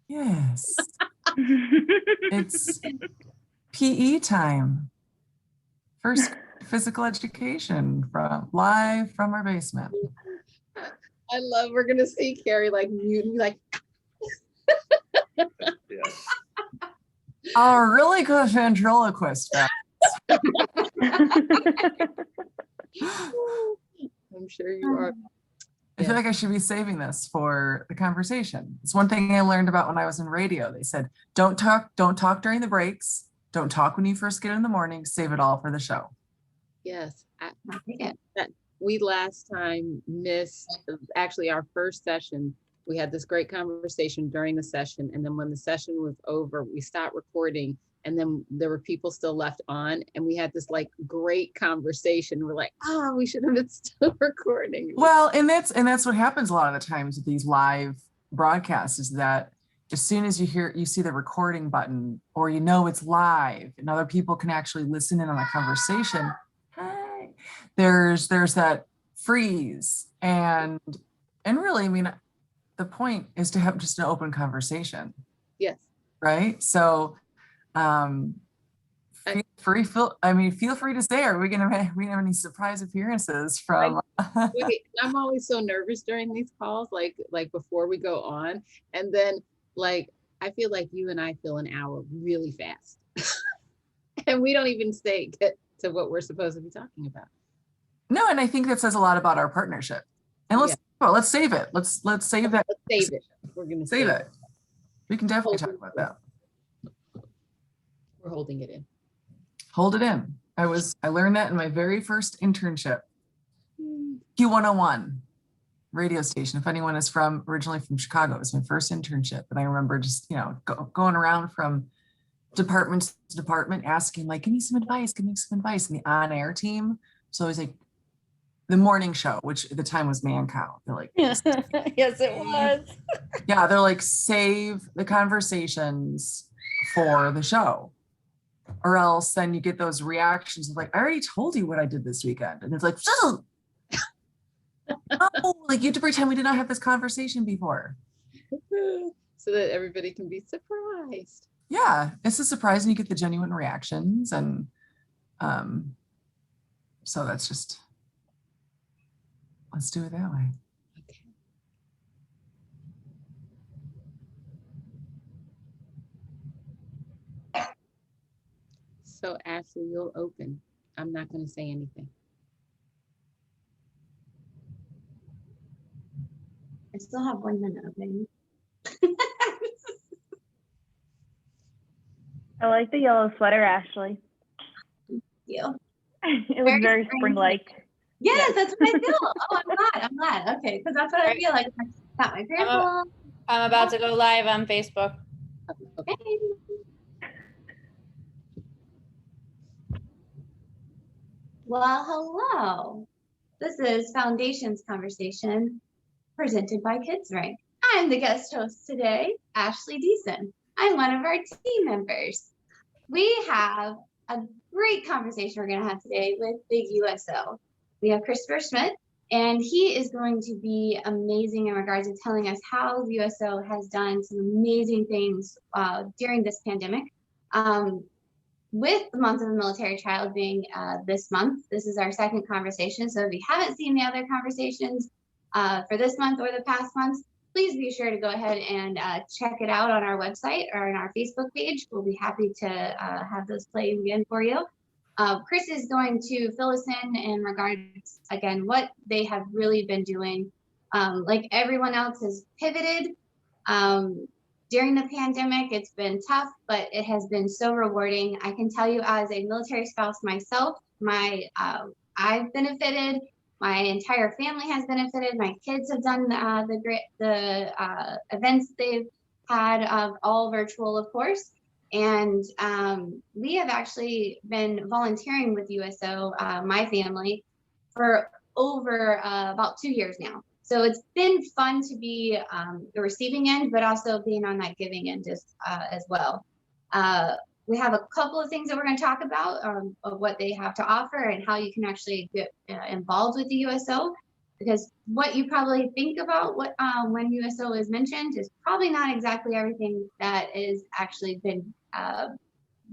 Yes. It's PE time. First physical education live from our basement. I love, we're going to see Carrie like mute and be like, Yes. A really good ventriloquist. I'm sure you are. I feel like I should be saving this for the conversation. It's one thing I learned about when I was in radio. They said, don't talk during the breaks. Don't talk when you first get in the morning. Save it all for the show. Yes. We last time missed actually our first session. We had this great conversation during the session. And then when the session was over, we stopped recording. And then there were people still left on. And we had this like great conversation. We're like, oh, we should have been still recording. Well, and that's what happens a lot of the times with these live broadcasts, is that as soon as you see the recording button, or you know it's live and other people can actually listen in on the conversation, there's that freeze. And really, I mean, the point is to have just an open conversation. Yes. Right. So feel free to say, are we gonna have any surprise appearances from I'm always so nervous during these calls, like before we go on. And then like I feel like you and I fill an hour really fast. And we don't even get to what we're supposed to be talking about. No, and I think that says a lot about our partnership. And let's save it. Let's save that. Let's save it. We're gonna save it. We can definitely talk about that. We're holding it in. Hold it in. I learned that in my very first internship. Q101 radio station. If anyone is originally from Chicago, it was my first internship. And I remember just, going around from department to department asking, like, give me some advice. And the on-air team. So I was like, the morning show, which at the time was Man Cow. They're like, yes, it was. Yeah, they're like, save the conversations for the show, or else then you get those reactions of like, I already told you what I did this weekend. And it's like, oh, like you have to pretend we did not have this conversation before. So that everybody can be surprised. Yeah, it's a surprise and you get the genuine reactions. And so that's just, let's do it that way. Okay. So Ashley, you'll open. I'm not going to say anything. I still have 1 minute open. I like the yellow sweater, Ashley. Thank you. It was very spring-like. Yes, that's what I feel. Oh, I'm glad. Okay, because that's what I feel like. I got my grandma. I'm about to go live on Facebook. Okay. Well, hello. This is Foundations Conversation presented by Kids Rank. I'm the guest host today, Ashley Deason. I'm one of our team members. We have a great conversation we're going to have today with Big USO. We have Christopher Schmidt, and he is going to be amazing in regards to telling us how the USO has done some amazing things during this pandemic. With the month of the military child being this month, this is our second conversation. So if you haven't seen the other conversations for this month or the past months, please be sure to go ahead and check it out on our website or on our Facebook page. We'll be happy to have those played again for you. Chris is going to fill us in regards, again, what they have really been doing. Like everyone else has pivoted. During the pandemic, it's been tough, but it has been so rewarding. I can tell you as a military spouse myself, I've benefited. My entire family has benefited. My kids have done the events they've had, all virtual, of course. And we have actually been volunteering with USO, my family, for over about 2 years now. So it's been fun to be the receiving end, but also being on that giving end as well. We have a couple of things that we're going to talk about of what they have to offer and how you can actually get involved with the USO. because what you probably think about when USO is mentioned is probably not exactly everything that is actually been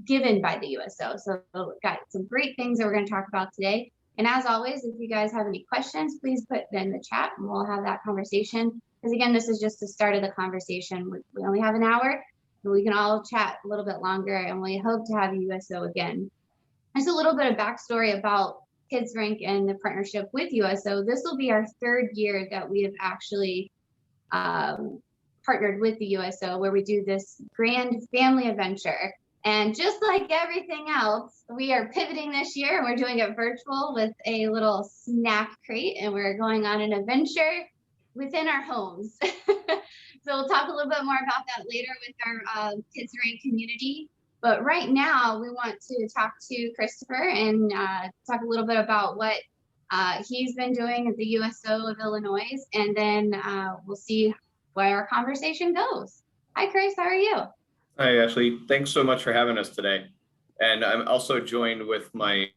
given by the USO. So we've got some great things that we're going to talk about today. And as always, if you guys have any questions, please put them in the chat and we'll have that conversation. Because again, this is just the start of the conversation. We only have an hour and we can all chat a little bit longer, and we hope to have USO again. There's a little bit of backstory about Kids Rink and the partnership with USO. This will be our 3rd year that we have actually partnered with the USO, where we do this grand family adventure. And just like everything else, we are pivoting this year and we're doing it virtual with a little snack crate, and we're going on an adventure within our homes. So we'll talk a little bit more about that later with our Kids Rink community. But right now we want to talk to Christopher and talk a little bit about what he's been doing at the USO of Illinois, and then we'll see where our conversation goes. Hi, Chris, how are you? Hi, Ashley. Thanks so much for having us today. And I'm also joined with my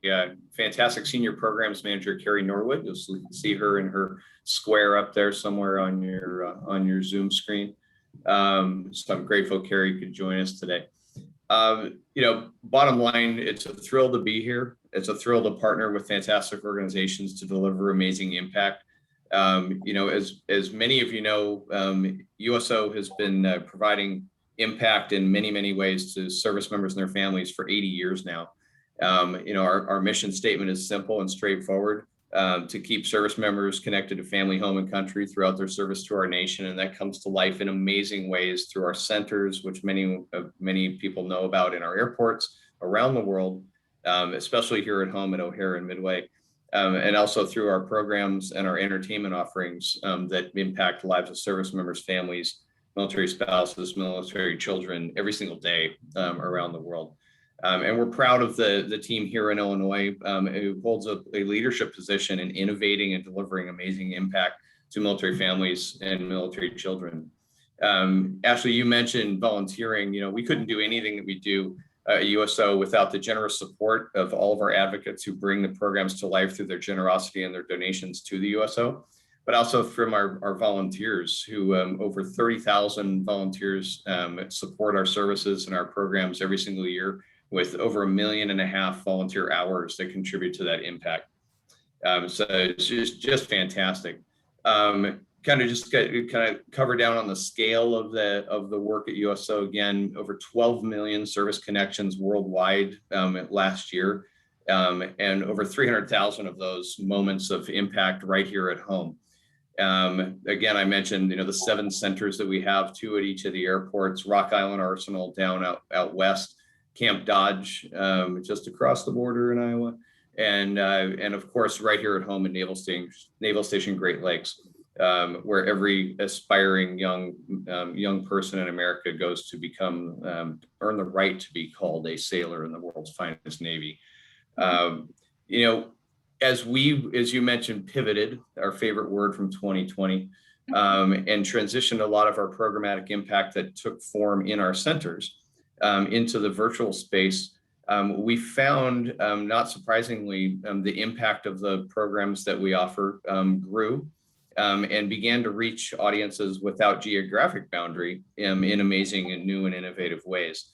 fantastic senior programs manager, Carrie Norwood. You'll see her in her square up there somewhere on your Zoom screen. So I'm grateful Carrie could join us today. Bottom line, it's a thrill to be here. It's a thrill to partner with fantastic organizations to deliver amazing impact. As many of you know, USO has been providing impact in many, many ways to service members and their families for 80 years now. Our mission statement is simple and straightforward, to keep service members connected to family, home, and country throughout their service to our nation. And that comes to life in amazing ways through our centers, which many people know about in our airports around the world, especially here at home at O'Hare and Midway. And also through our programs and our entertainment offerings that impact the lives of service members, families, military spouses, military children every single day around the world. And we're proud of the team here in Illinois who holds a leadership position in innovating and delivering amazing impact to military families and military children. Ashley, you mentioned volunteering. We couldn't do anything that we do at USO without the generous support of all of our advocates who bring the programs to life through their generosity and their donations to the USO. But also from our volunteers who over 30,000 volunteers support our services and our programs every single year, with over 1.5 million volunteer hours that contribute to that impact. So it's just fantastic. Kind of cover down on the scale of the work at USO. Again, over 12 million service connections worldwide last year, and over 300,000 of those moments of impact right here at home. Again, I mentioned, the 7 centers that we have, 2 at each of the airports, Rock Island Arsenal down out west, Camp Dodge, just across the border in Iowa, and of course, right here at home in Naval Station Great Lakes, where every aspiring young person in America goes to earn the right to be called a sailor in the world's finest Navy. As you mentioned, pivoted, our favorite word from 2020, and transitioned a lot of our programmatic impact that took form in our centers into the virtual space, we found, not surprisingly, the impact of the programs that we offer grew and began to reach audiences without geographic boundary in amazing and new and innovative ways.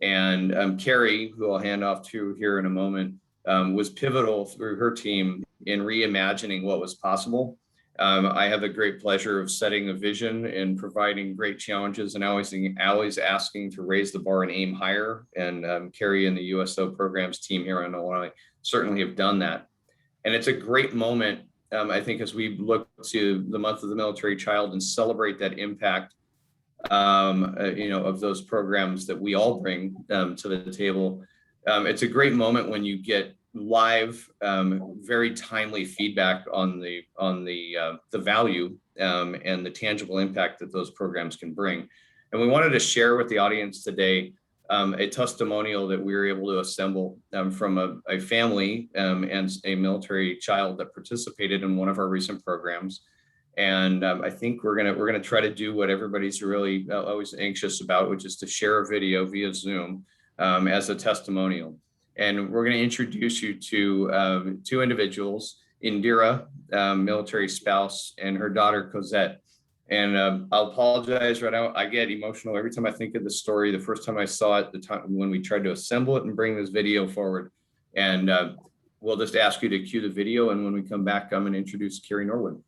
And Carrie, who I'll hand off to here in a moment, was pivotal through her team in reimagining what was possible. I have the great pleasure of setting a vision and providing great challenges, and always asking to raise the bar and aim higher. And Carrie and the USO programs team here in Illinois certainly have done that. And it's a great moment, I think, as we look to the month of the military child and celebrate that impact, of those programs that we all bring to the table. It's a great moment when you get live, very timely feedback on the value and the tangible impact that those programs can bring. And we wanted to share with the audience today a testimonial that we were able to assemble from a family and a military child that participated in one of our recent programs. And I think we're gonna try to do what everybody's really always anxious about, which is to share a video via Zoom as a testimonial. And we're going to introduce you to 2 individuals Indira, military spouse, and her daughter Cosette. And I'll apologize right now. I get emotional every time I think of the story. The first time I saw it, the time when we tried to assemble it and bring this video forward. And we'll just ask you to cue the video. And when we come back, I'm going to introduce Carrie Norwood.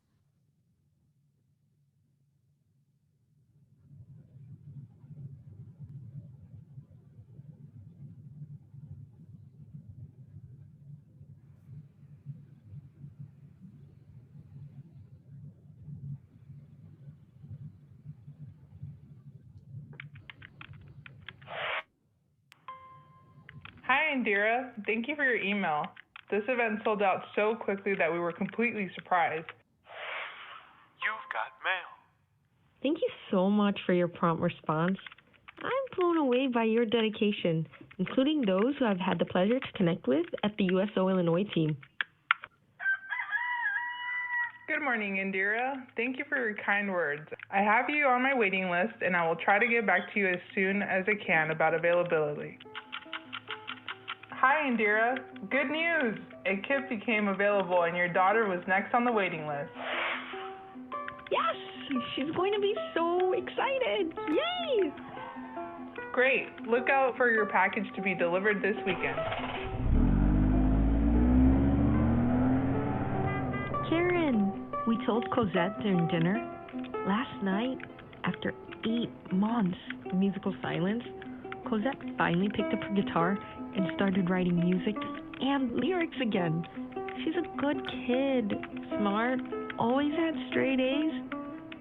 Hi, Indira. Thank you for your email. This event sold out so quickly that we were completely surprised. You've got mail. Thank you so much for your prompt response. I'm blown away by your dedication, including those who I've had the pleasure to connect with at the USO Illinois team. Good morning, Indira. Thank you for your kind words. I have you on my waiting list, and I will try to get back to you as soon as I can about availability. Hi, Indira. Good news! A kit became available, and your daughter was next on the waiting list. Yes! She's going to be so excited! Yay! Great. Look out for your package to be delivered this weekend. Karen, we told Cosette during dinner. Last night, after 8 months of musical silence, Cosette finally picked up her guitar and started writing music and lyrics again. She's a good kid, smart, always had straight A's,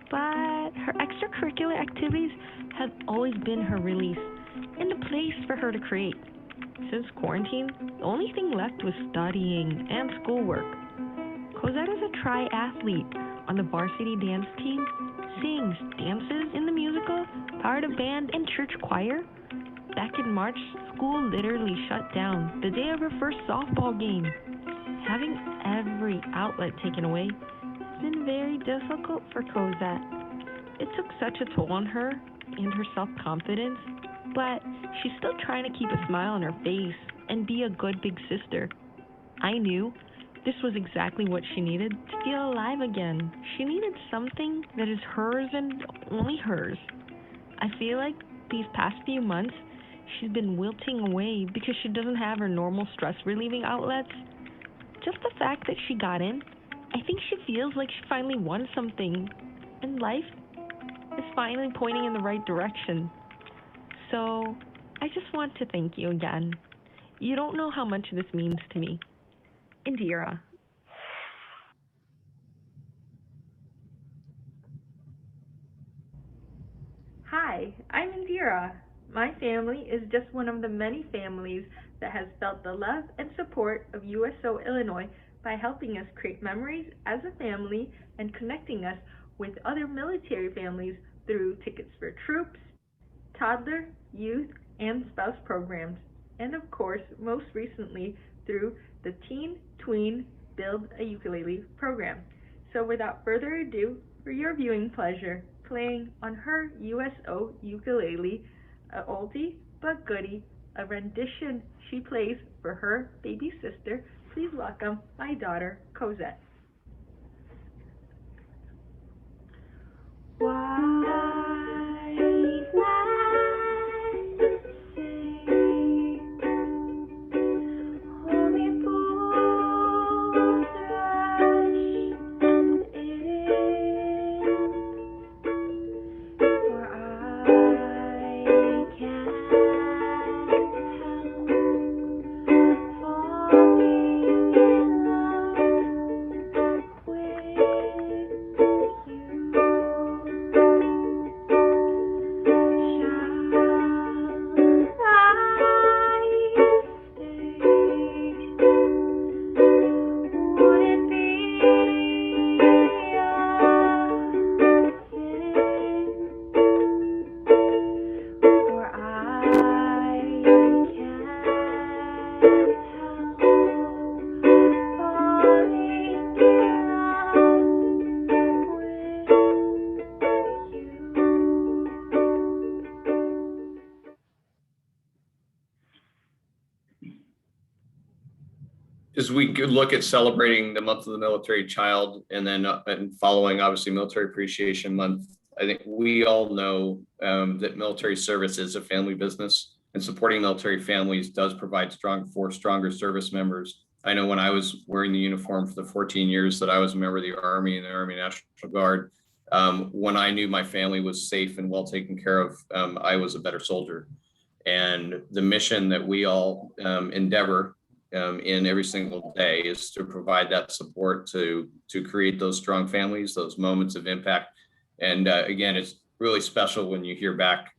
but her extracurricular activities have always been her release and a place for her to create. Since quarantine, the only thing left was studying and schoolwork. Cosette is a triathlete on the varsity dance team, sings, dances in the musical, part of band and church choir. Back in March, school literally shut down the day of her first softball game. Having every outlet taken away has been very difficult for Cosette. It took such a toll on her and her self-confidence, but she's still trying to keep a smile on her face and be a good big sister. I knew this was exactly what she needed to feel alive again. She needed something that is hers and only hers. I feel like these past few months, she's been wilting away because she doesn't have her normal stress-relieving outlets. Just the fact that she got in, I think she feels like she finally won something, and life is finally pointing in the right direction. So, I just want to thank you again. You don't know how much this means to me. Indira. Hi, I'm Indira. My family is just one of the many families that has felt the love and support of USO Illinois by helping us create memories as a family and connecting us with other military families through Tickets for Troops, toddler, youth, and spouse programs, and of course, most recently, through the Teen Tween Build a Ukulele program. So without further ado, for your viewing pleasure, playing on her USO ukulele, a oldie but goodie, a rendition she plays for her baby sister, please welcome my daughter, Cosette. As we could look at celebrating the month of the military child and then and following obviously Military Appreciation Month, I think we all know that military service is a family business, and supporting military families does provide stronger service members. I know when I was wearing the uniform for the 14 years that I was a member of the Army and the Army National Guard, when I knew my family was safe and well taken care of, I was a better soldier. And the mission that we all endeavor in every single day is to provide that support to create those strong families, those moments of impact. And again, it's really special when you hear back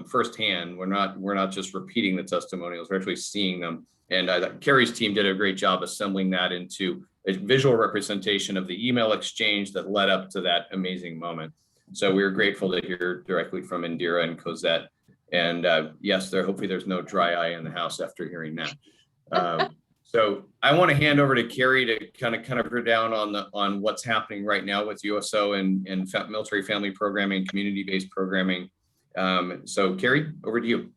firsthand. We're not just repeating the testimonials, we're actually seeing them. And Carrie's team did a great job assembling that into a visual representation of the email exchange that led up to that amazing moment. So we were grateful to hear directly from Indira and Cosette. And yes, hopefully there's no dry eye in the house after hearing that. So I want to hand over to Carrie to kind of go down on what's happening right now with USO and military family programming, community-based programming. So Carrie, over to you.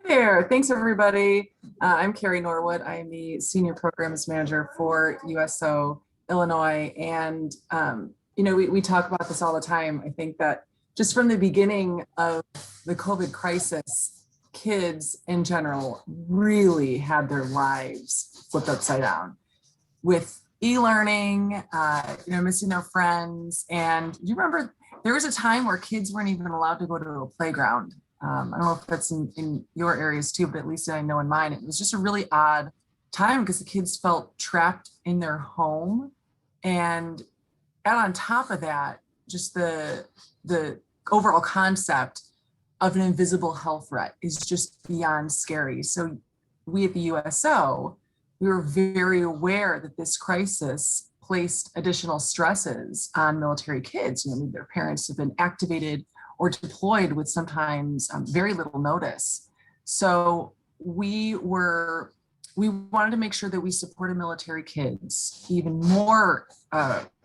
Hi there. Thanks, everybody. I'm Carrie Norwood. I'm the Senior Programs Manager for USO Illinois. And, we talk about this all the time. I think that just from the beginning of the COVID crisis, kids in general really had their lives flipped upside down with e-learning, missing their friends. And do you remember there was a time where kids weren't even allowed to go to a playground? I don't know if that's in your areas too, but at least I know in mine, it was just a really odd time because the kids felt trapped in their home. And on top of that, just the overall concept of an invisible health threat is just beyond scary. So we at the USO, we were very aware that this crisis placed additional stresses on military kids. Their parents have been activated or deployed with sometimes very little notice. So we wanted to make sure that we supported military kids even more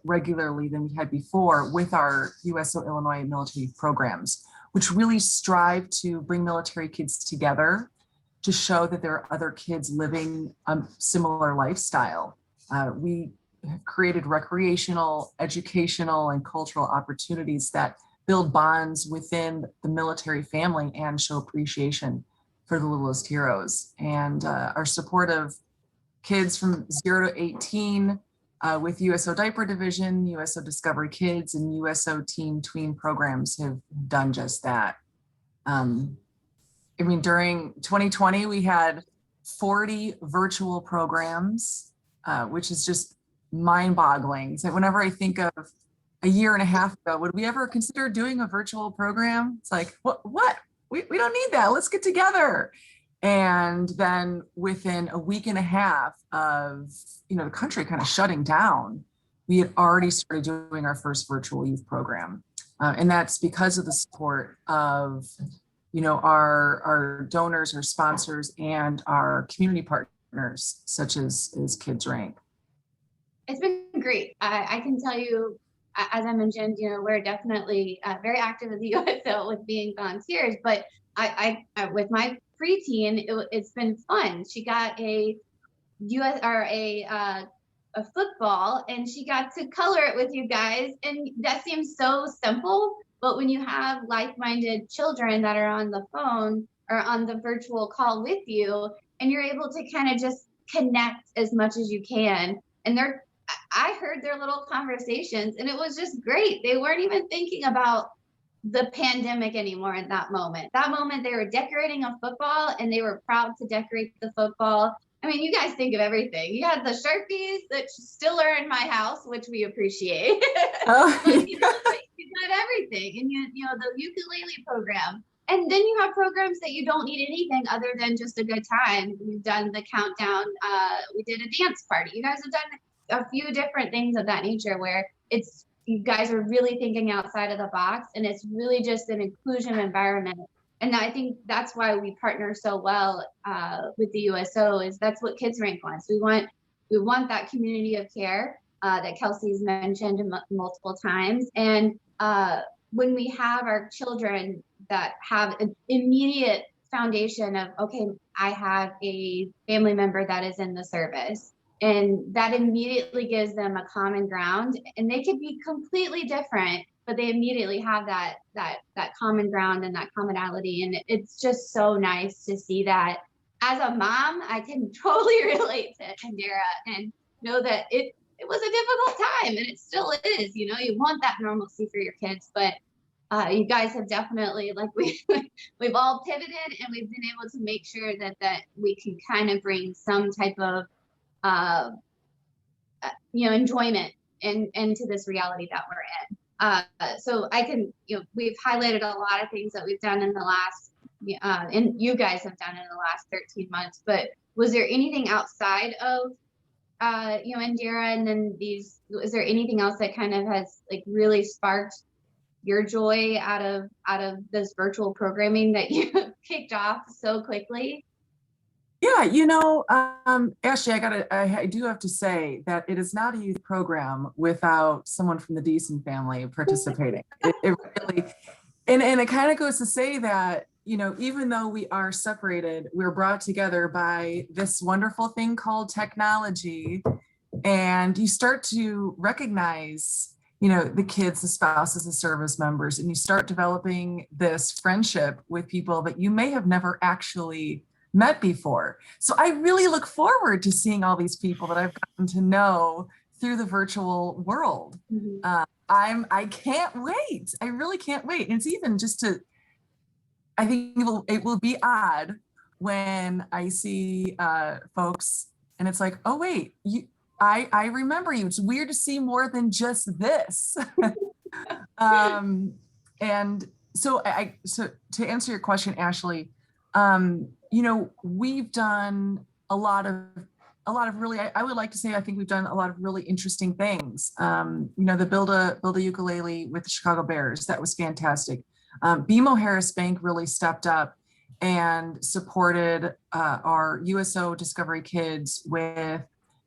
regularly than we had before with our USO Illinois military programs, which really strive to bring military kids together to show that there are other kids living a similar lifestyle. We have created recreational, educational, and cultural opportunities that build bonds within the military family and show appreciation for the littlest heroes. And our support of kids from 0 to 18 with USO Diaper Division, USO Discovery Kids, and USO Teen Tween programs have done just that. During 2020, we had 40 virtual programs, which is just mind-boggling. So whenever I think of a year and a half ago, would we ever consider doing a virtual program? It's like, what? We don't need that. Let's get together. And then within a week and a half of, the country kind of shutting down, we had already started doing our first virtual youth program. And that's because of the support of, our donors, our sponsors, and our community partners, such as Kids Rank. It's been great. I can tell you, as I mentioned, we're definitely very active at the USO with being volunteers, but I with my preteen, it's been fun. She got a football and she got to color it with you guys. And that seems so simple, but when you have like-minded children that are on the phone or on the virtual call with you, and you're able to kind of just connect as much as you can. And I heard their little conversations and it was just great. They weren't even thinking about the pandemic anymore in that moment. That moment they were decorating a football and they were proud to decorate the football. You guys think of everything. You had the Sharpies that still are in my house, which we appreciate. Oh, but, you got everything. And the ukulele program. And then you have programs that you don't need anything other than just a good time. We've done the countdown. We did a dance party. You guys have done a few different things of that nature where you guys are really thinking outside of the box, and it's really just an inclusion environment. And I think that's why we partner so well with the USO. Is that's what Kids Rank wants. We want that community of care that Kelsey's mentioned multiple times. And when we have our children that have an immediate foundation of, okay, I have a family member that is in the service, and that immediately gives them a common ground, and they could be completely different, but they immediately have that common ground and that commonality. And it's just so nice to see that. As a mom, I can totally relate to Indira and know that it was a difficult time, and it still is. You know, you want that normalcy for your kids, but you guys have definitely, like, we've all pivoted, and we've been able to make sure that we can kind of bring some type of enjoyment into this reality that we're in. So I can, we've highlighted a lot of things that we've done in the last, and you guys have done in the last 13 months, but was there anything outside of, Indira, and then is there anything else that kind of has like really sparked your joy out of this virtual programming that you kicked off so quickly? Yeah, Ashley, I do have to say that it is not a youth program without someone from the Deason family participating. It really, and it kind of goes to say that, even though we are separated, we're brought together by this wonderful thing called technology. And you start to recognize, the kids, the spouses, the service members, and you start developing this friendship with people that you may have never actually met before. So I really look forward to seeing all these people that I've gotten to know through the virtual world. Mm-hmm. I can't wait. I really can't wait. And it's even just I think it will be odd when I see folks and it's like, oh wait, I remember you. It's weird to see more than just this. And so to answer your question, Ashley, we've done a lot of really, I would like to say, I think we've done a lot of really interesting things. The build a ukulele with the Chicago Bears, that was fantastic. BMO Harris Bank really stepped up and supported our USO Discovery kids with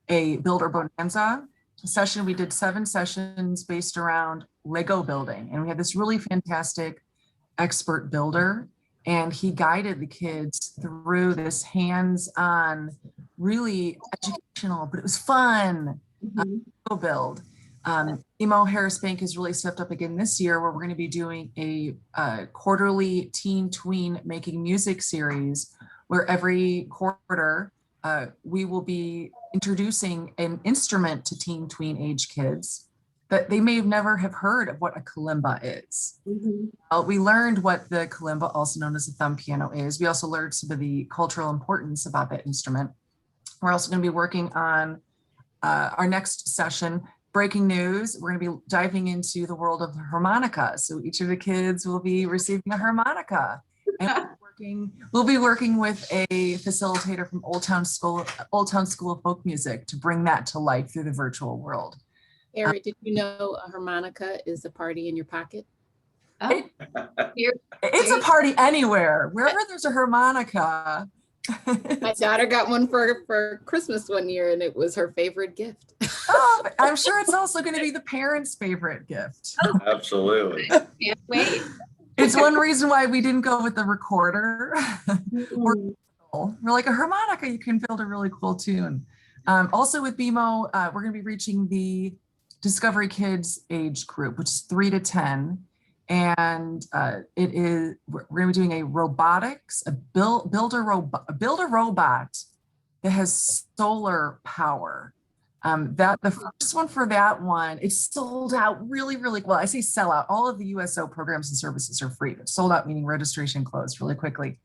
a builder bonanza session. We did 7 sessions based around Lego building, and we had this really fantastic expert builder, and he guided the kids through this hands-on, really educational, but it was fun build. BMO Harris Bank has really stepped up again this year, where we're going to be doing a quarterly teen tween making music series, where every quarter we will be introducing an instrument to teen tween age kids that they may have never have heard of what a kalimba is. Mm-hmm. We learned what the kalimba, also known as the thumb piano, is. We also learned some of the cultural importance about that instrument. We're also going to be working on our next session, breaking news. We're going to be diving into the world of the harmonica. So each of the kids will be receiving a harmonica. And we'll be working with a facilitator from Old Town School of Folk Music to bring that to life through the virtual world. Eric, did you know a harmonica is a party in your pocket? Oh, It's a party anywhere. Wherever there's a harmonica. My daughter got one for Christmas one year, and it was her favorite gift. Oh, I'm sure it's also going to be the parents' favorite gift. Absolutely. can't wait. It's one reason why we didn't go with the recorder. We're like, a harmonica, you can build a really cool tune. Also with BMO, we're going to be reaching the Discovery Kids age group, which is 3 to 10. And we're going to be doing a robotics, build a robot that has solar power. The first one for that one, it's sold out really, really well. I say sell out. All of the USO programs and services are free. It's sold out, meaning registration closed really quickly.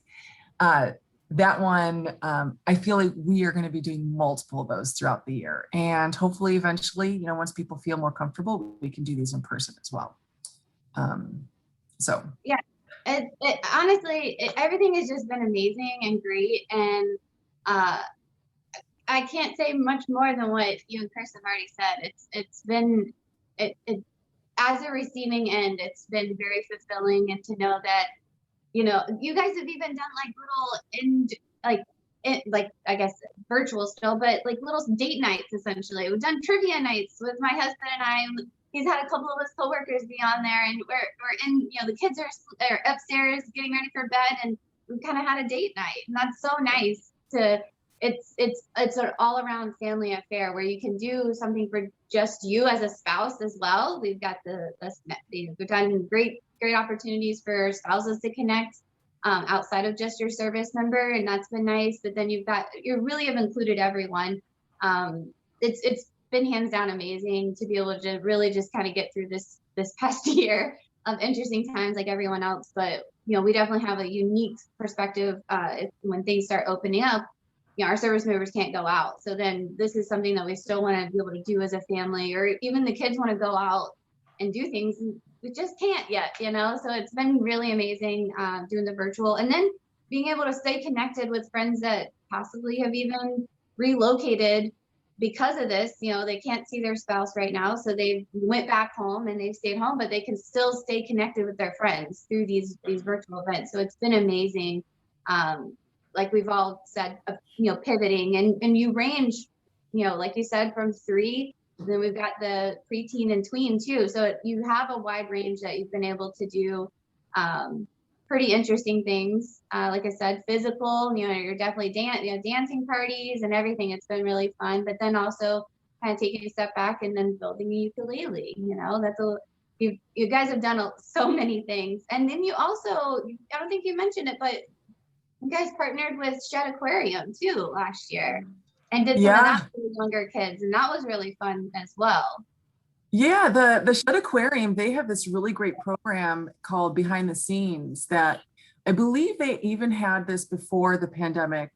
That one, I feel like we are going to be doing multiple of those throughout the year. And hopefully eventually, once people feel more comfortable, we can do these in person as well. Yeah, honestly, everything has just been amazing and great. And I can't say much more than what you and Chris have already said. It's been, as a receiving end, it's been very fulfilling, and to know that, you guys have even done like I guess virtual still, but like little date nights essentially. We've done trivia nights with my husband and I. He's had a couple of his coworkers be on there, and we're in, the kids are upstairs getting ready for bed, and we kind of had a date night, and that's so nice to. It's an all around family affair where you can do something for just you as a spouse as well. We've got we've done great opportunities for spouses to connect outside of just your service member, and that's been nice. But then you really have included everyone. It's been hands down amazing to be able to really just kind of get through this past year of interesting times like everyone else. But we definitely have a unique perspective when things start opening up. Our service members can't go out. So then this is something that we still want to be able to do as a family, or even the kids want to go out and do things. We just can't yet, so it's been really amazing doing the virtual, and then being able to stay connected with friends that possibly have even relocated because of this. They can't see their spouse right now. So they went back home and they've stayed home, but they can still stay connected with their friends through these virtual events. So it's been amazing. Like we've all said, pivoting, and you range, like you said, from 3, then we've got the preteen and tween too. So you have a wide range that you've been able to do pretty interesting things. Like I said, physical, you're definitely dancing parties and everything. It's been really fun, but then also kind of taking a step back and then building a ukulele, you guys have done so many things. And then you also, I don't think you mentioned it, but you guys partnered with Shed Aquarium too last year and did some of that for the younger kids. And that was really fun as well. Yeah, the Shed Aquarium, they have this really great program called Behind the Scenes that I believe they even had this before the pandemic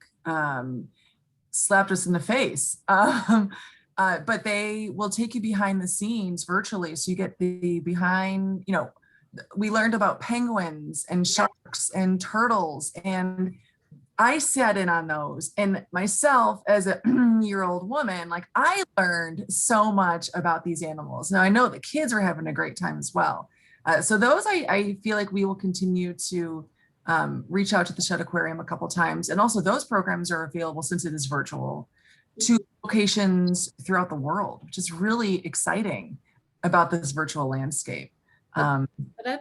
slapped us in the face. But they will take you behind the scenes virtually. So you get the behind, we learned about penguins and sharks and turtles, and I sat in on those. And myself as a year-old woman, like I learned so much about these animals. Now I know the kids are having a great time as well. So those I feel like we will continue to reach out to the Shed Aquarium a couple times. And also those programs are available, since it is virtual, to locations throughout the world, which is really exciting about this virtual landscape.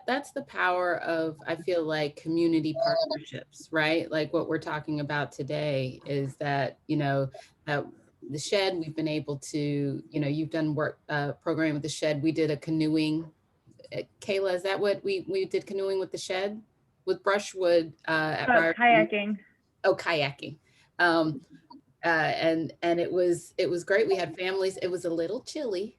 That's the power of, I feel like, community partnerships, right? Like what we're talking about today is that, that the Shed, we've been able to, you've done work program with the Shed. We did a canoeing. Kayla, is that what we did, canoeing with the Shed with Brushwood? Kayaking. Oh, kayaking. And it was great. We had families. It was a little chilly,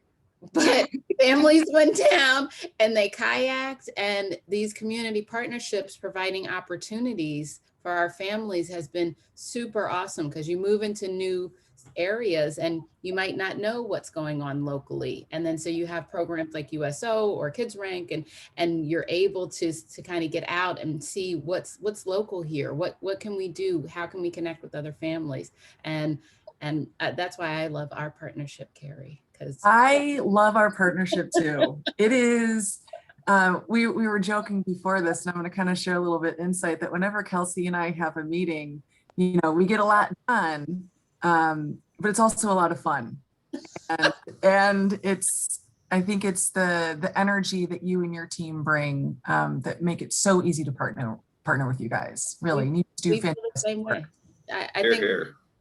but families went down and they kayaked, and these community partnerships providing opportunities for our families has been super awesome, because you move into new areas and you might not know what's going on locally. And then so you have programs like USO or Kids Rank, and you're able to kind of get out and see what's local here. What can we do? How can we connect with other families? And that's why I love our partnership, Carrie. I love our partnership too. It is, we were joking before this, and I'm going to kind of share a little bit insight that whenever Kelsey and I have a meeting, we get a lot done, but it's also a lot of fun. And I think it's the energy that you and your team bring that make it so easy to partner with you guys. Really, you do fantastic the same work. way. I think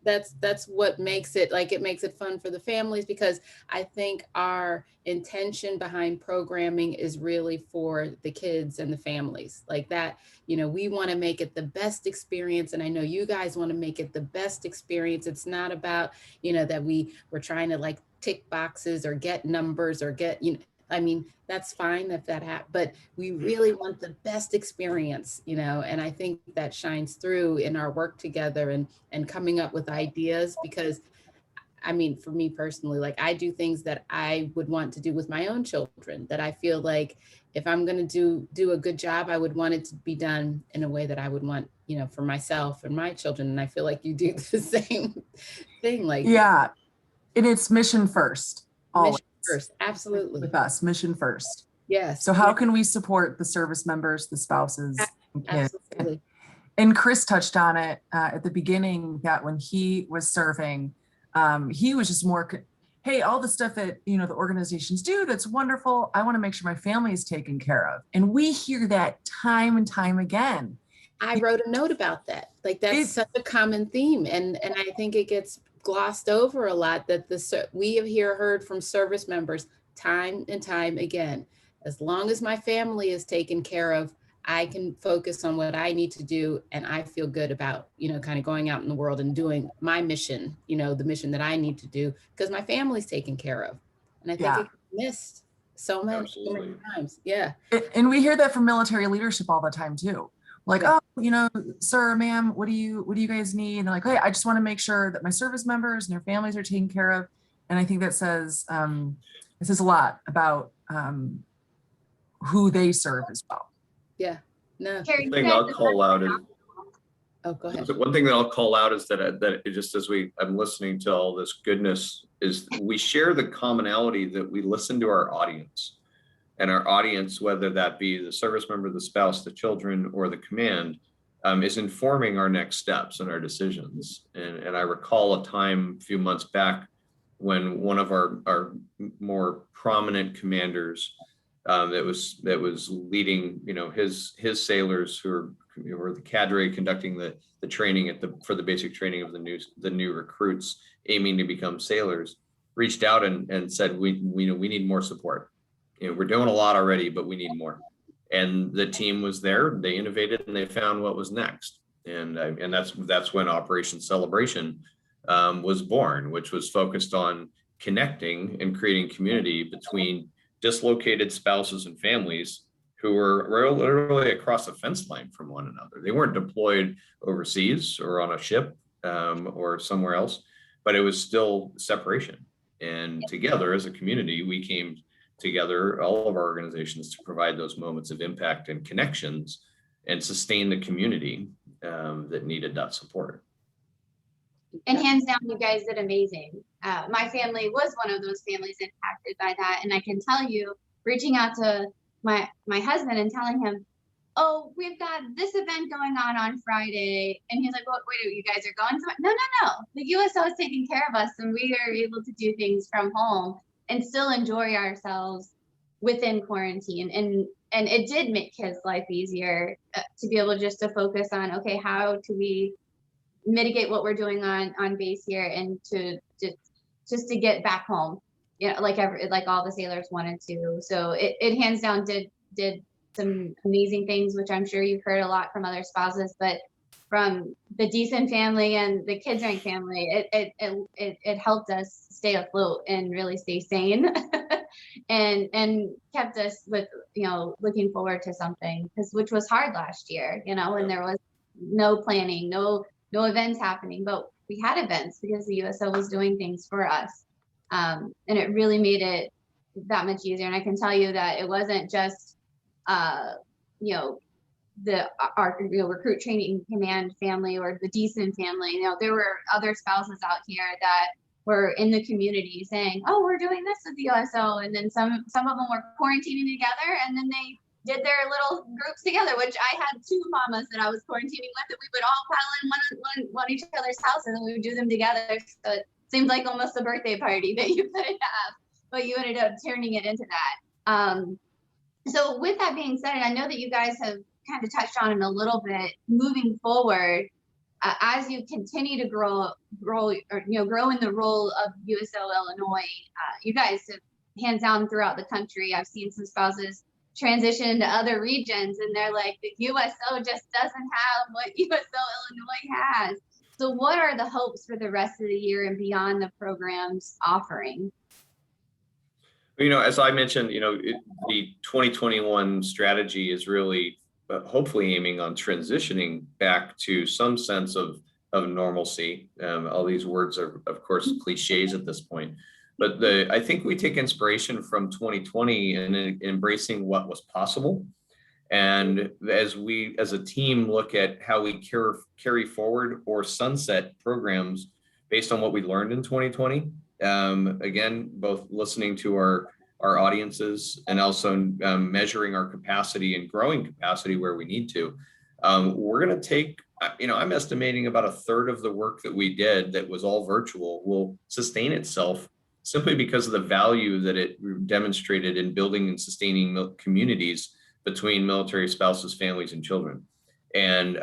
that's what makes it, like, it makes it fun for the families, because I think our intention behind programming is really for the kids and the families like that. We want to make it the best experience, and I know you guys want to make it the best experience. It's not about that we're trying to like tick boxes or get numbers or get that's fine if that happens, but we really want the best experience, and I think that shines through in our work together and coming up with ideas, because for me personally, like I do things that I would want to do with my own children, that I feel like if I'm going to do a good job, I would want it to be done in a way that I would want, for myself and my children. And I feel like you do the same thing. Like, yeah, and it's mission first. Always. Mission first, absolutely. With us, mission first. Yes. So how can we support the service members, the spouses, and kids? Absolutely. And Chris touched on it at the beginning, that when he was serving, he was just more, hey, all the stuff that the organizations do, that's wonderful. I want to make sure my family is taken care of. And we hear that time and time again. I wrote a note about that. Like that's such a common theme, and I think it gets glossed over a lot that we have heard from service members time and time again. As long as my family is taken care of, I can focus on what I need to do, and I feel good about, kind of going out in the world and doing my mission, the mission that I need to do because my family's taken care of. And I think it missed so many times. Yeah. And we hear that from military leadership all the time too. Like, oh, sir, ma'am, what do you guys need? And they're like, hey, I just want to make sure that my service members and their families are taken care of. And I think that says, it says a lot about who they serve as well. Yeah. No. One thing I'll call out is, oh, go ahead. One thing that I'll call out is that it just as I'm listening to all this goodness is we share the commonality that we listen to our audience. And our audience, whether that be the service member, the spouse, the children, or the command, is informing our next steps and our decisions. And I recall a time a few months back when one of our more prominent commanders that was leading, his sailors who were the cadre conducting the training for the basic training of the new recruits aiming to become sailors, reached out and said, we need more support. We're doing a lot already, but we need more. And the team was there. They innovated and they found what was next. And that's when Operation Celebration was born, which was focused on connecting and creating community between dislocated spouses and families who were literally across a fence line from one another. They weren't deployed overseas or on a ship or somewhere else, but it was still separation. And together as a community, we came together, all of our organizations, to provide those moments of impact and connections and sustain the community that needed that support. And hands down, you guys did amazing. My family was one of those families impacted by that. And I can tell you, reaching out to my husband and telling him, oh, we've got this event going on Friday. And he's like, well, wait, you guys are going to? No. The USO is taking care of us and we are able to do things from home and still enjoy ourselves within quarantine. And it did make his life easier to be able just to focus on, okay, how do we mitigate what we're doing on base here and to just to get back home, like all the sailors wanted to. So it hands down did some amazing things, which I'm sure you've heard a lot from other spouses, but from the Decent family and the Kids Rank family, it helped us stay afloat and really stay sane and kept us with, looking forward to something, which was hard last year, when there was no planning, no events happening, but we had events because the USO was doing things for us. And it really made it that much easier. And I can tell you that it wasn't just, our recruit training command family or the Decent family. There were other spouses out here that were in the community saying, oh, we're doing this with the USO. And then some of them were quarantining together, and then they did their little groups together, which I had 2 mamas that I was quarantining with, and we would all pile in one each other's houses and we would do them together. So it seemed like almost a birthday party that you couldn't have, but you ended up turning it into that. So with that being said, I know that you guys have kind of touched on it a little bit. Moving forward, as you continue to grow in the role of USO Illinois, you guys have hands down throughout the country. I've seen some spouses transition to other regions, and they're like, the USO just doesn't have what USO Illinois has. So what are the hopes for the rest of the year and beyond the program's offering? As I mentioned, the 2021 strategy is really hopefully aiming on transitioning back to some sense of normalcy. All these words are, of course, cliches at this point. But I think we take inspiration from 2020 and embracing what was possible. And as we, as a team, look at how we carry forward or sunset programs based on what we learned in 2020, again, both listening to our audiences and also measuring our capacity and growing capacity where we need to, we're going to take, I'm estimating about 1/3 of the work that we did that was all virtual will sustain itself simply because of the value that it demonstrated in building and sustaining communities between military spouses, families, and children. and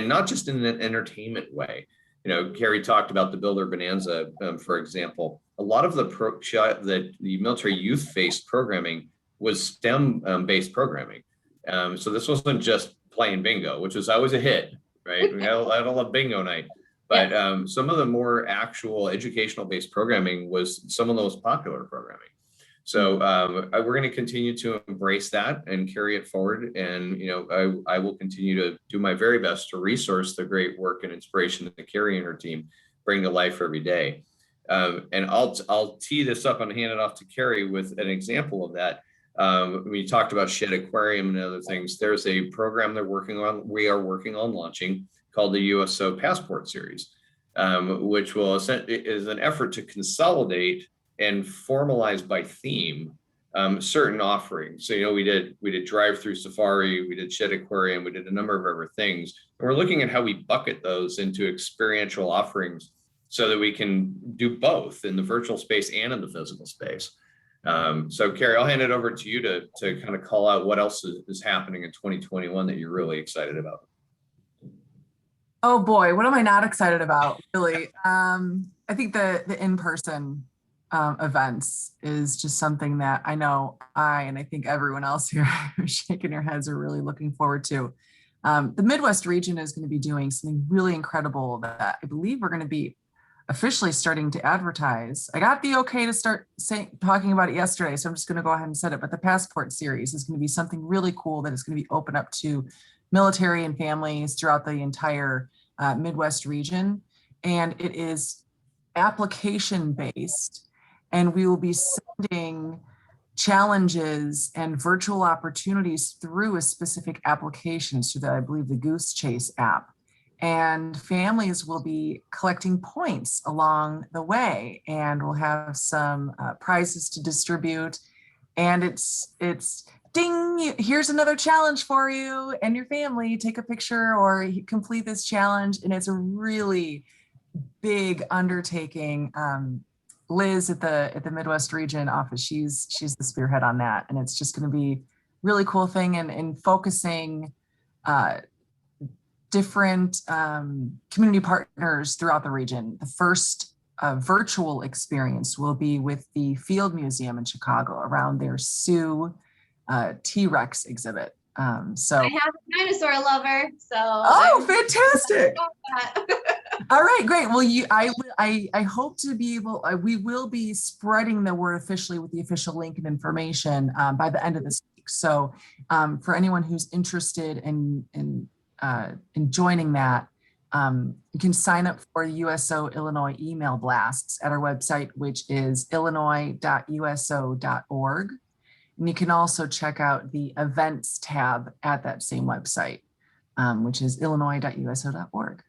not just in an entertainment way. Carrie talked about the Builder Bonanza, for example. A lot of the military youth-based programming was STEM-based programming. So this wasn't just playing bingo, which was always a hit, right? We had a lot of bingo night. But some of the more actual educational-based programming was some of the most popular programming. So we're going to continue to embrace that and carry it forward. And I will continue to do my very best to resource the great work and inspiration that Carrie and her team bring to life every day. And I'll tee this up and hand it off to Carrie with an example of that. We talked about Shed Aquarium and other things. There's a program we are working on launching called the USO Passport Series, which is an effort to consolidate and formalize by theme certain offerings. So we did drive-through safari, we did Shed Aquarium, we did a number of other things. And we're looking at how we bucket those into experiential offerings so that we can do both in the virtual space and in the physical space. So Carrie, I'll hand it over to you to kind of call out what else is happening in 2021 that you're really excited about. Oh boy, what am I not excited about, really? I think the in-person events is just something that I know and I think everyone else here shaking their heads are really looking forward to. The Midwest region is going to be doing something really incredible that I believe we're going to be officially starting to advertise. I got the okay to start talking about it yesterday, so I'm just going to go ahead and set it. But the Passport Series is going to be something really cool that is going to be open up to military and families throughout the entire Midwest region. And it is application based, and we will be sending challenges and virtual opportunities through a specific application, so that I believe the Goose Chase app. And families will be collecting points along the way, and we'll have some prizes to distribute. And it's ding, here's another challenge for you and your family. Take a picture or complete this challenge. And it's a really big undertaking. Liz at the Midwest region office, she's the spearhead on that. And it's just going to be really cool thing and focusing different community partners throughout the region. The first virtual experience will be with the Field Museum in Chicago around their Sioux T-Rex exhibit. So I have a dinosaur lover, so fantastic. All right, great. Well, I hope to be able. We will be spreading the word officially with the official link and information by the end of this week. So for anyone who's interested in joining that, you can sign up for USO Illinois email blasts at our website, which is illinois.uso.org. And you can also check out the events tab at that same website, which is illinois.uso.org.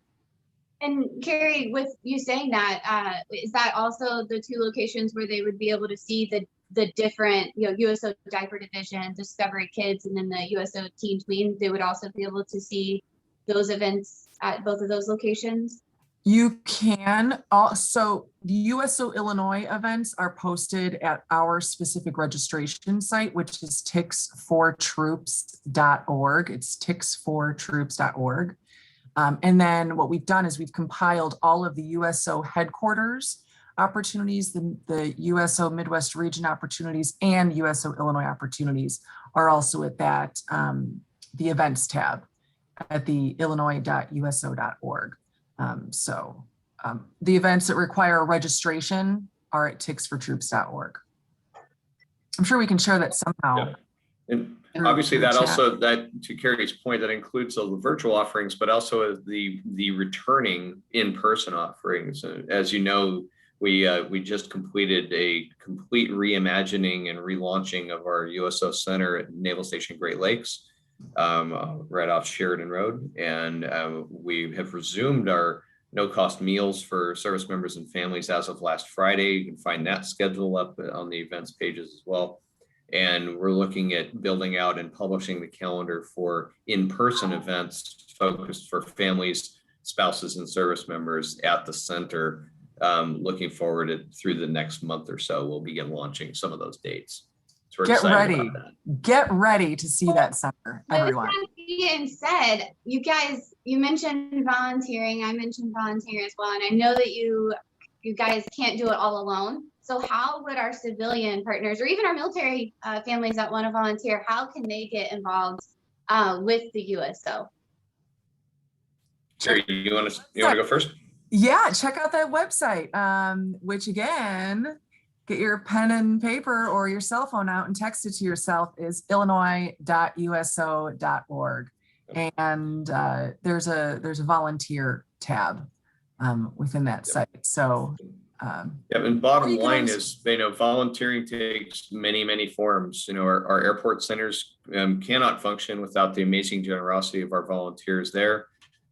And Carrie, with you saying that, is that also the two locations where they would be able to see the different, USO Diaper Division, Discovery Kids, and then the USO Teen Tween? They would also be able to see those events at both of those locations? You can. Also, the USO Illinois events are posted at our specific registration site, which is tics4troops.org. It's tics4troops.org. And then what we've done is we've compiled all of the USO headquarters opportunities, the USO Midwest region opportunities, and USO Illinois opportunities are also at that, the events tab at the illinois.uso.org. The events that require a registration are at ticsfortroops.org. I'm sure we can share that somehow. Yeah. And obviously that also, that to Carrie's point, that includes all the virtual offerings, but also the returning in-person offerings. As you know, we just completed a complete reimagining and relaunching of our USO Center at Naval Station Great Lakes, right off Sheridan Road. And we have resumed our no-cost meals for service members and families as of last Friday. You can find that schedule up on the events pages as well. And we're looking at building out and publishing the calendar for in-person events focused for families, spouses, and service members at the center. Looking forward through the next month or so, we'll begin launching some of those dates. So Get ready to see that center, everyone. being said, you guys, you mentioned volunteering. I mentioned volunteering as well. And I know that you guys can't do it all alone. So how would our civilian partners or even our military families that want to volunteer, how can they get involved with the USO? Sure, you want to go first? Yeah, check out that website, which again, get your pen and paper or your cell phone out and text it to yourself, is illinois.uso.org. And there's a volunteer tab within that site. So yeah, and bottom line is, volunteering takes many forms. Our airport centers cannot function without the amazing generosity of our volunteers there.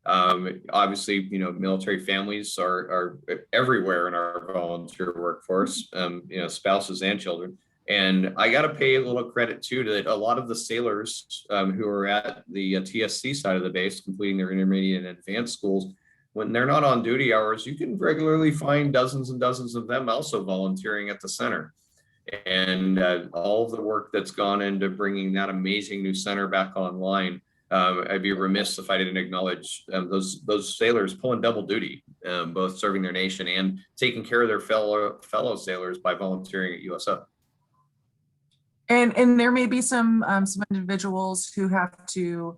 Obviously, military families are everywhere in our volunteer workforce, spouses and children. And I got to pay a little credit too to a lot of the sailors who are at the TSC side of the base, completing their intermediate and advanced schools. When they're not on duty hours, you can regularly find dozens and dozens of them also volunteering at the center. And all of the work that's gone into bringing that amazing new center back online. I'd be remiss if I didn't acknowledge those sailors pulling double duty, both serving their nation and taking care of their fellow sailors by volunteering at USO. And there may be some individuals who have to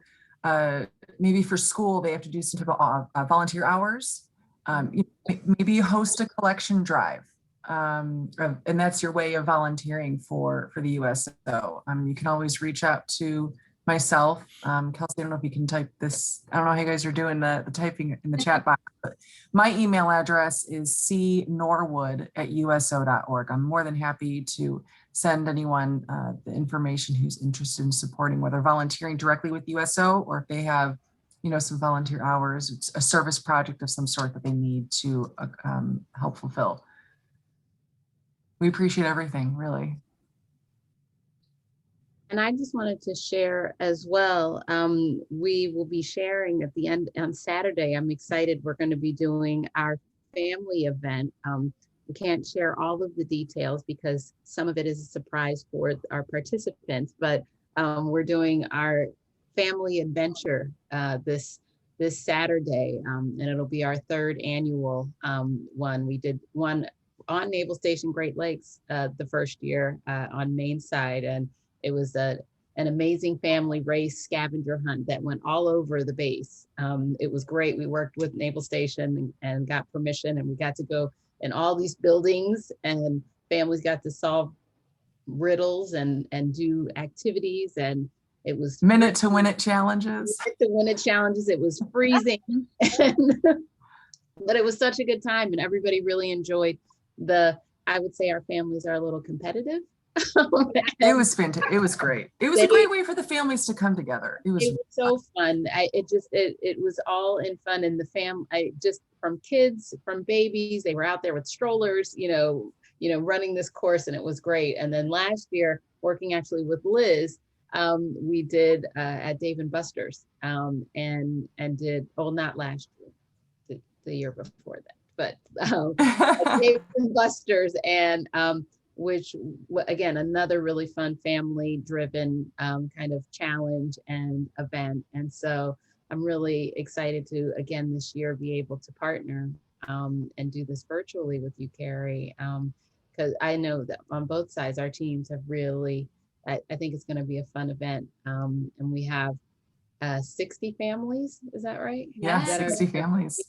maybe for school they have to do some type of volunteer hours. Maybe host a collection drive, and that's your way of volunteering for the USO. You can always reach out to myself, Kelsey. I don't know if you can type this. I don't know how you guys are doing the typing in the chat box, but my email address is cnorwood@uso.org. I'm more than happy to send anyone the information who's interested in supporting, whether volunteering directly with USO or if they have, some volunteer hours. It's a service project of some sort that they need to help fulfill. We appreciate everything, really. And I just wanted to share as well, we will be sharing at the end on Saturday. I'm excited. We're going to be doing our family event. We can't share all of the details because some of it is a surprise for our participants, but we're doing our family adventure this Saturday, and it'll be our third annual one. We did one on Naval Station Great Lakes the first year on Main Side, and it was an amazing family race scavenger hunt that went all over the base. It was great. We worked with Naval Station and got permission, and we got to go in all these buildings, and families got to solve riddles and do activities, and it was minute to win it challenges. It was freezing, but it was such a good time, and everybody really enjoyed I would say our families are a little competitive. It was fantastic. It was great. It was a great way for the families to come together. It was so fun. It was all in fun, and just from kids, from babies, they were out there with strollers, running this course, and it was great. And then last year, working actually with Liz, we did at Dave and Buster's, and did, not last year, the year before that, but Dave and Buster's, and which again, another really fun family driven kind of challenge and event. And so I'm really excited to, again, this year be able to partner and do this virtually with you, Carrie, because I know that on both sides, our teams have really, I think it's going to be a fun event. And we have 60 families, is that right? Yeah, 60 families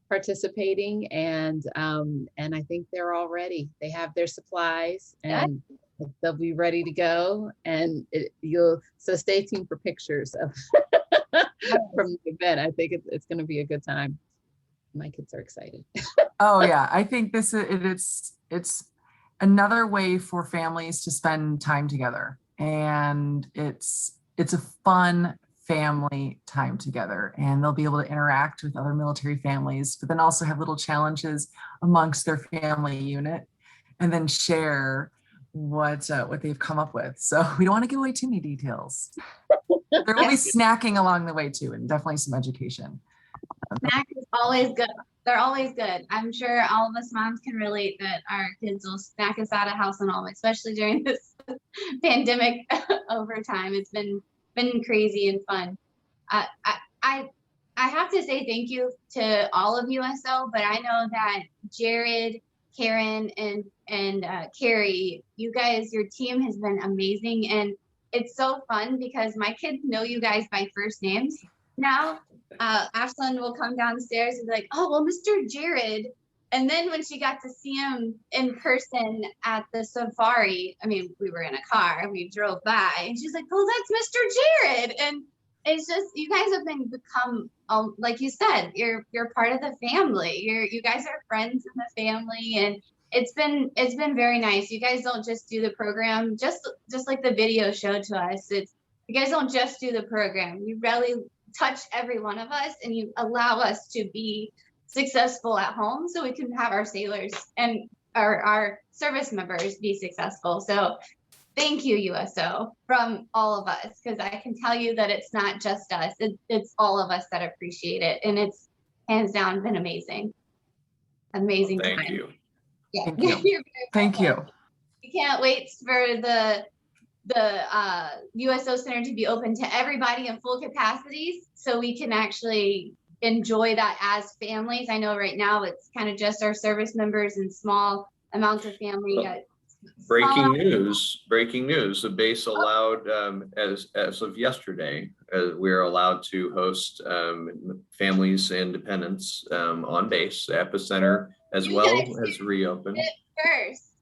participating, and I think they're all ready. They have their supplies, and they'll be ready to go. And so stay tuned for pictures of from the event. I think it's going to be a good time. My kids are excited. Oh yeah, I think it's another way for families to spend time together, and it's a fun family time together, and they'll be able to interact with other military families, but then also have little challenges amongst their family unit, and then share what they've come up with. So we don't want to give away too many details. There will be snacking along the way too, and definitely some education. Snack is always good. They're always good. I'm sure all of us moms can relate that our kids will snack us out of house and all, especially during this pandemic overtime. It's been crazy and fun. I have to say thank you to all of USO, but I know that Jared, Karen, and Carrie, you guys, your team has been amazing, and it's so fun because my kids know you guys by first names now. Ashlyn will come downstairs and be like, "Oh, well, Mr. Jared." And then when she got to see him in person at the safari, I mean, we were in a car and we drove by, and she's like, "Oh, that's Mr. Jared." And it's just, you guys have become, like you said, you're part of the family. You guys are friends in the family, and it's been very nice. You guys don't just do the program, just like the video showed to us. You guys don't just do the program. You really touch every one of us, and you allow us to be successful at home so we can have our sailors and our service members be successful. So thank you, USO, from all of us, because I can tell you that it's not just us. It's all of us that appreciate it. And it's hands down been amazing. Amazing. Well, thank time. you. Yeah. Thank you. Thank you. We can't wait for the USO Center to be open to everybody in full capacities so we can actually enjoy that as families. I know right now it's kind of just our service members and small amounts of family. Breaking news, the base allowed, as of yesterday, we're allowed to host families and dependents on base. The Epicenter as well has reopened. First.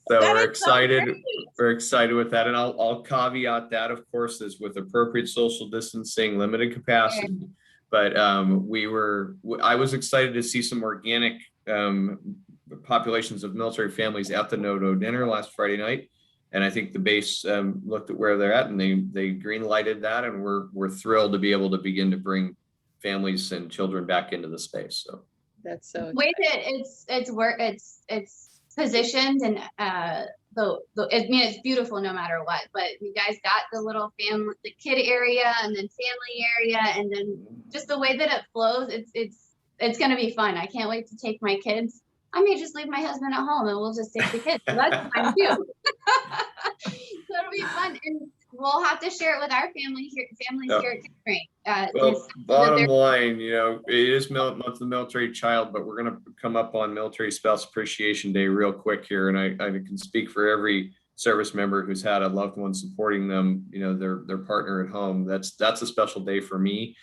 So we're excited. We're excited with that, and I'll caveat that, of course, is with appropriate social distancing, limited capacity. But I was excited to see some organic populations of military families at the No-Do dinner last Friday night, and I think the base looked at where they're at, and they green lighted that, and we're thrilled to be able to begin to bring families and children back into the space. So that's so. With it's positioned, and I mean, it's beautiful no matter what, but you guys got the little family, the kid area, and then family area, and then just the way that it flows, it's going to be fun. I can't wait to take my kids. I may just leave my husband at home and we'll just take the kids. So that's fine too. So it'll be fun, and we'll have to share it with our families here at Cape. Well, bottom line, it is month of the military child, but we're going to come up on Military Spouse Appreciation Day real quick here, and I can speak for every service member who's had a loved one supporting them, their partner at home. That's a special day for me.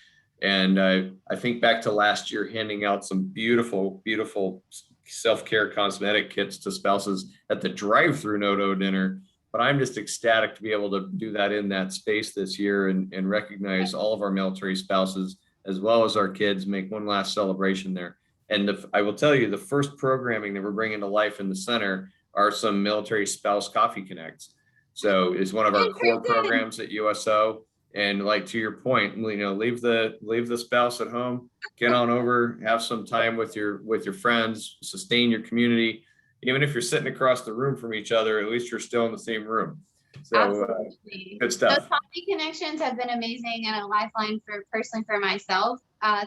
And I think back to last year, handing out some beautiful self-care cosmetic kits to spouses at the drive-through No-Do dinner. But I'm just ecstatic to be able to do that in that space this year and recognize all of our military spouses as well as our kids, make one last celebration there. And I will tell you, the first programming that we're bringing to life in the center are some military spouse coffee connects. So it's one of our core programs at USO. And like, to your point, leave the spouse at home, get on over, have some time with your friends, sustain your community. Even if you're sitting across the room from each other, at least you're still in the same room. So good stuff. Those coffee connections have been amazing and a lifeline for myself. I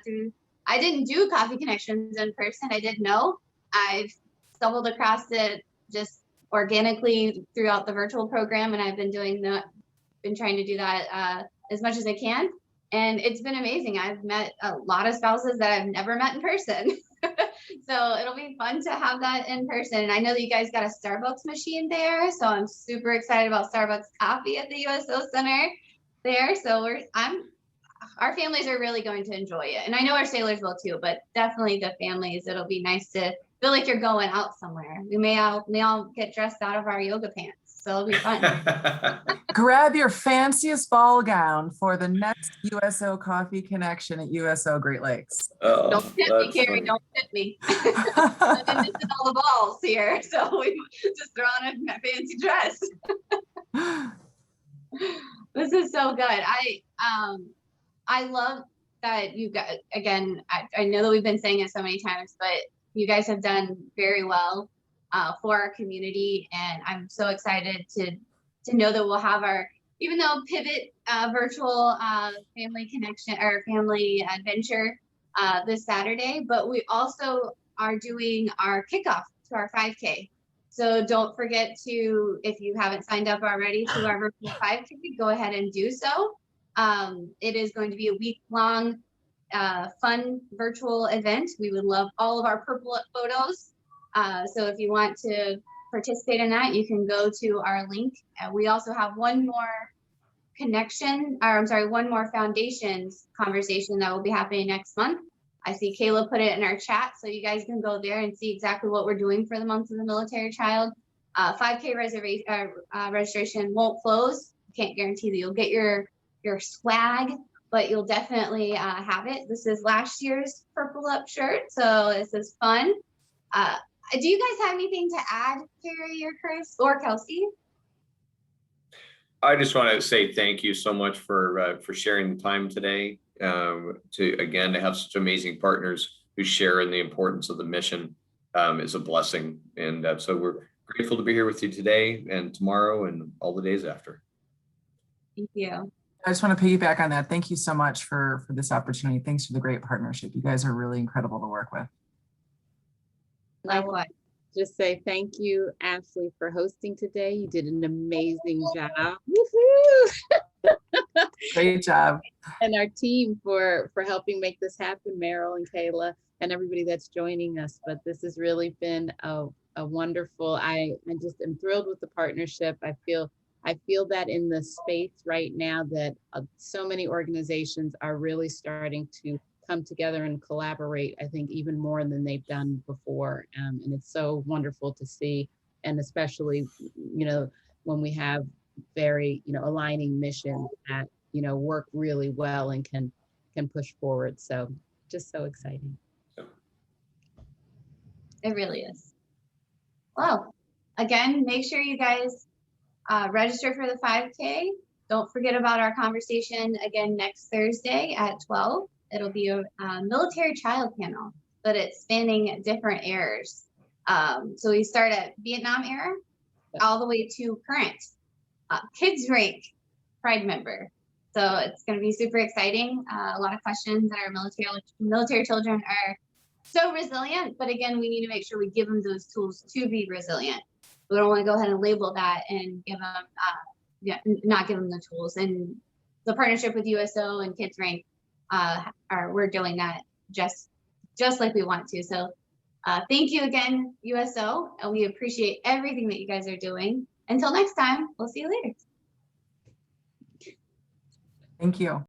didn't do coffee connections in person. I didn't know. I've stumbled across it just organically throughout the virtual program, and I've been trying to do that as much as I can. And it's been amazing. I've met a lot of spouses that I've never met in person. So it'll be fun to have that in person. And I know that you guys got a Starbucks machine there, so I'm super excited about Starbucks coffee at the USO Center there. So our families are really going to enjoy it. And I know our sailors will too, but definitely the families, it'll be nice to feel like you're going out somewhere. We may all get dressed out of our yoga pants. So it'll be fun. Grab your fanciest ball gown for the next USO Coffee Connection at USO Great Lakes. Oh, don't tip me, Carrie. Don't tip me. I'm missing all the balls here, so we just throw on a fancy dress. This is so good. I love that you guys. Again, I know that we've been saying it so many times, but you guys have done very well for our community, and I'm so excited to know that we'll have even though Pivot virtual family connection or family adventure this Saturday, but we also are doing our kickoff to our 5K. So don't forget to, if you haven't signed up already to our virtual 5K, go ahead and do so. It is going to be a week-long fun virtual event. We would love all of our purple photos. So if you want to participate in that, you can go to our link. We also have one more one more foundations conversation that will be happening next month. I see Kayla put it in our chat, so you guys can go there and see exactly what we're doing for the month of the military child. 5K registration won't close. Can't guarantee that you'll get your swag, but you'll definitely have it. This is last year's Purple Up shirt, so this is fun. Do you guys have anything to add, Carrie or Chris or Kelsey? I just want to say thank you so much for sharing the time today. To have such amazing partners who share in the importance of the mission is a blessing, and so we're grateful to be here with you today and tomorrow and all the days after. Thank you. I just want to piggyback on that. Thank you so much for this opportunity. Thanks for the great partnership. You guys are really incredible to work with. Likewise. Just say thank you, Ashley, for hosting today. You did an amazing job. Woohoo! Great job. And our team for helping make this happen, Meryl and Kayla and everybody that's joining us. But this has really been a wonderful, I just am thrilled with the partnership. I feel that in the space right now that so many organizations are really starting to come together and collaborate, I think even more than they've done before. And it's so wonderful to see. And especially, when we have very, aligning missions that, work really well and can push forward. So just so exciting. It really is. Well, again, make sure you guys register for the 5K. Don't forget about our conversation again next Thursday at 12. It'll be a military child panel, but it's spanning different eras. So we start at Vietnam era all the way to current. Kids rank Pride member. So it's going to be super exciting. A lot of questions, and our military children are so resilient, but again, we need to make sure we give them those tools to be resilient. We don't want to go ahead and label that and give them, not give them the tools. And the partnership with USO and Kids Rank, we're doing that just like we want to. So thank you again, USO, and we appreciate everything that you guys are doing. Until next time, we'll see you later. Thank you.